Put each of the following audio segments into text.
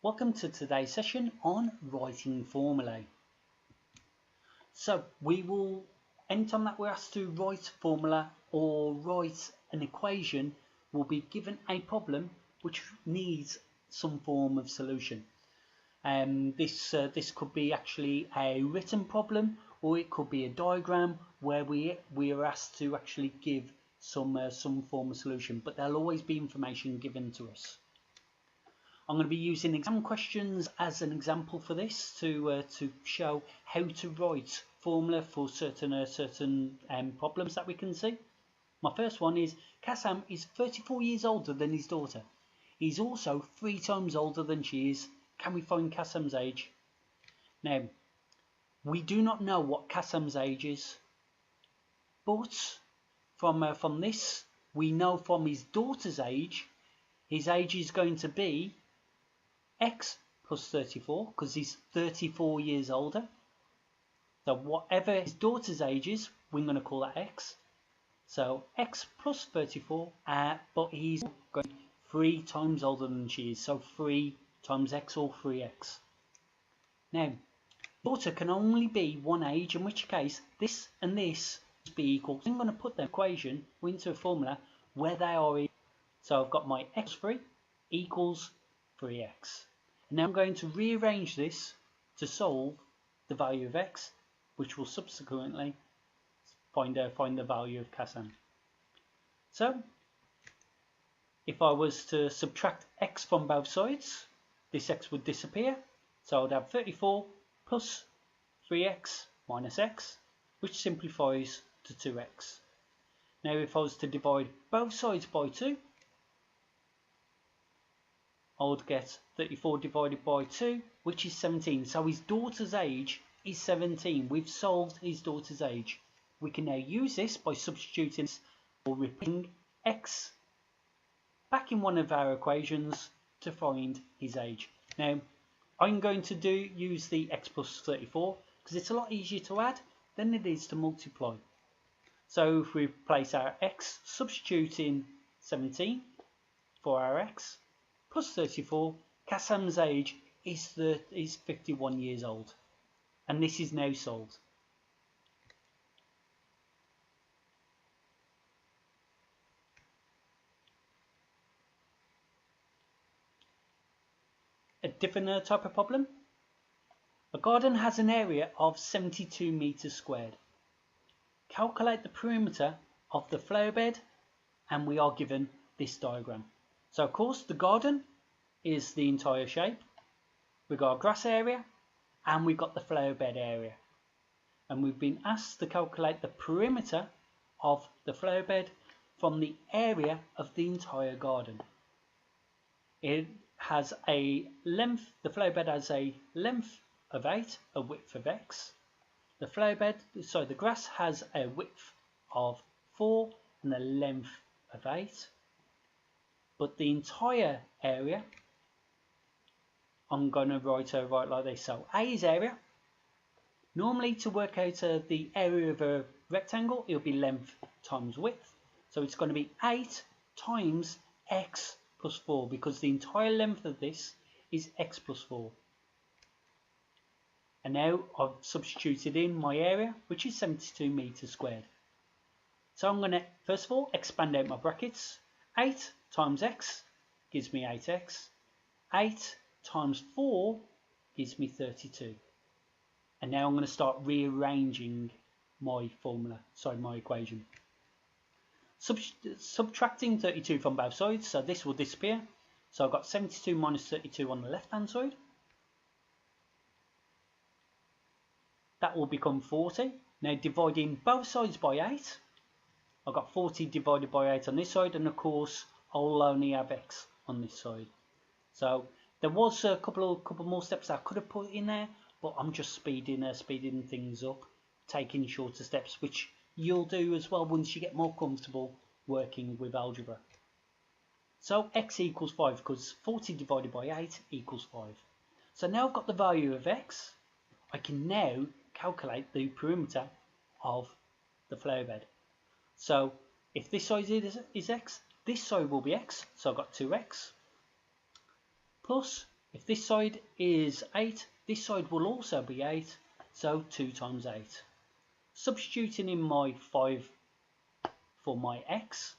Welcome to today's session on writing formulae. So we will, anytime that we're asked to write a formula or write an equation, we'll be given a problem which needs some form of solution. This could be actually a written problem, or it could be a diagram where we are asked to actually give some form of solution, but there'll always be information given to us. I'm going to be using exam questions as an example for this to show how to write formula for certain problems that we can see. My first one is Kassam is 34 years older than his daughter. He's also 3 times older than she is. Can we find Kassam's age? Now, we do not know what Kassam's age is, but from this, we know from his daughter's age, his age is going to be x plus 34, because he's 34 years older. So whatever his daughter's age is, we're going to call that x. So x plus 34, but he's going 3 times older than she is. So 3 times x, or 3x. Now, daughter can only be one age, in which case this and this must be equal. So I'm going to put the equation into a formula where they are equal. So I've got my x3 equals 3x. Now I'm going to rearrange this to solve the value of x, which will subsequently find the value of Kassam. So if I was to subtract x from both sides, this x would disappear. So I'd have 34 plus 3x minus x, which simplifies to 2x. Now if I was to divide both sides by 2, I would get 34 divided by 2, which is 17. So his daughter's age is 17. We've solved his daughter's age. We can now use this by substituting or repeating x back in one of our equations to find his age. Now, I'm going to use the x plus 34 because it's a lot easier to add than it is to multiply. So if we replace our x, substituting 17 for our x, plus 34, Kassam's age is 51 years old. And this is now solved. A different type of problem. A garden has an area of 72 meters squared. Calculate the perimeter of the flower bed, and we are given this diagram. So of course the garden is the entire shape. We've got a grass area and we've got the flower bed area. And we've been asked to calculate the perimeter of the flower bed from the area of the entire garden. It has a length, the flower bed has a length of 8, a width of x. The grass has a width of 4 and a length of 8. But the entire area, I'm going to write like this. So A is area. Normally to work out the area of a rectangle, it'll be length times width. So it's going to be 8 times x plus 4, because the entire length of this is x plus 4. And now I've substituted in my area, which is 72 meters squared. So I'm going to, first of all, expand out my brackets. 8 times x gives me 8x. 8 times 4 gives me 32. And now I'm going to start rearranging my my equation. Subtracting 32 from both sides, so this will disappear. So I've got 72 minus 32 on the left hand side. That will become 40. Now dividing both sides by 8, I've got 40 divided by 8 on this side, and of course I'll only have x on this side. So there was a couple more steps I could have put in there, but I'm just speeding things up, taking shorter steps, which you'll do as well once you get more comfortable working with algebra. So x equals 5, because 40 divided by 8 equals 5. So now I've got the value of x, I can now calculate the perimeter of the flower bed. So if this side is x, this side will be x, so I've got 2x, plus If this side is 8, this side will also be 8, so 2 times 8. Substituting in my 5 for my x,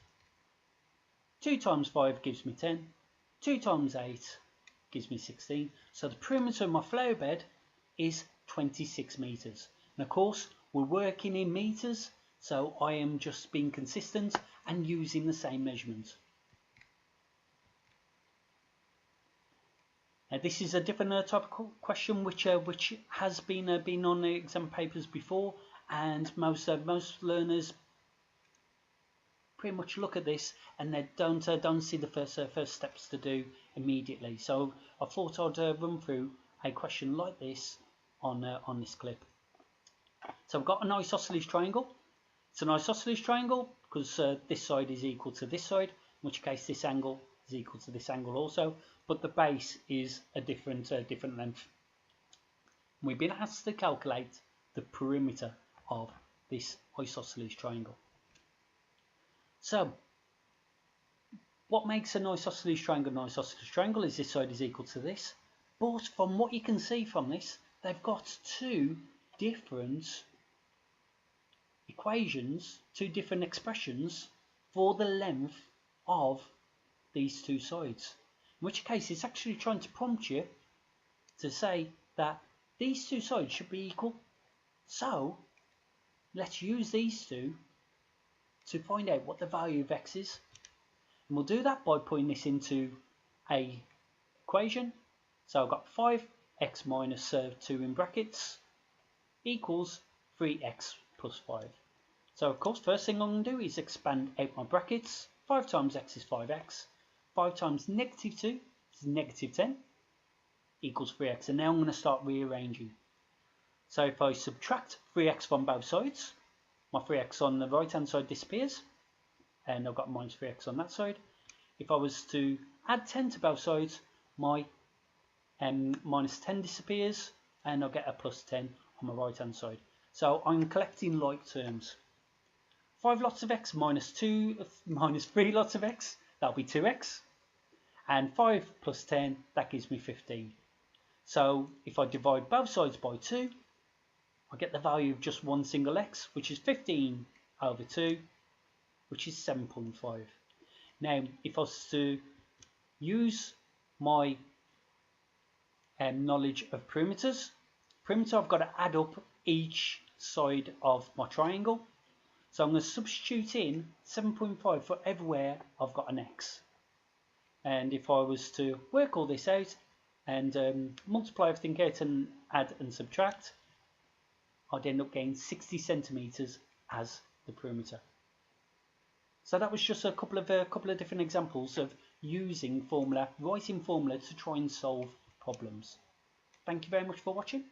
2 times 5 gives me 10, 2 times 8 gives me 16. So the perimeter of my flower bed is 26 meters. And of course, we're working in meters, so I am just being consistent and using the same measurement. Now this is a different type of question which has been on the exam papers before, and most learners pretty much look at this and they don't see the first steps to do immediately. So I thought I'd run through a question like this on this clip. So I've got an isosceles triangle. It's an isosceles triangle because this side is equal to this side, in which case this angle is equal to this angle also, but the base is a different length. We've been asked to calculate the perimeter of this isosceles triangle. So, what makes an isosceles triangle an isosceles triangle is this side is equal to this. But from what you can see from this, they've got two different equations, two different expressions for the length of these two sides. In which case, it's actually trying to prompt you to say that these two sides should be equal. So, let's use these two to find out what the value of x is, and we'll do that by putting this into a equation. So I've got 5x minus 2 in brackets equals 3x plus 5. So of course, first thing I'm going to do is expand out my brackets. 5 times x is 5x, 5 times negative 2 is negative 10 equals 3x, and now I'm going to start rearranging. So if I subtract 3x from both sides, my 3x on the right hand side disappears, and I've got minus 3x on that side. If I was to add 10 to both sides, my minus 10 disappears, and I'll get a plus 10 on my right hand side. So I'm collecting like terms. 5 lots of x minus 3 lots of x, that'll be 2x. And 5 plus 10, that gives me 15. So if I divide both sides by 2, I get the value of just one single x, which is 15 over 2, which is 7.5. Now, if I was to use my knowledge of perimeter, I've got to add up each side of my triangle. So I'm going to substitute in 7.5 for everywhere I've got an x. And if I was to work all this out and multiply everything out and add and subtract, I'd end up getting 60 centimeters as the perimeter. So that was just a couple of different examples of using formula, writing formula to try and solve problems. Thank you very much for watching.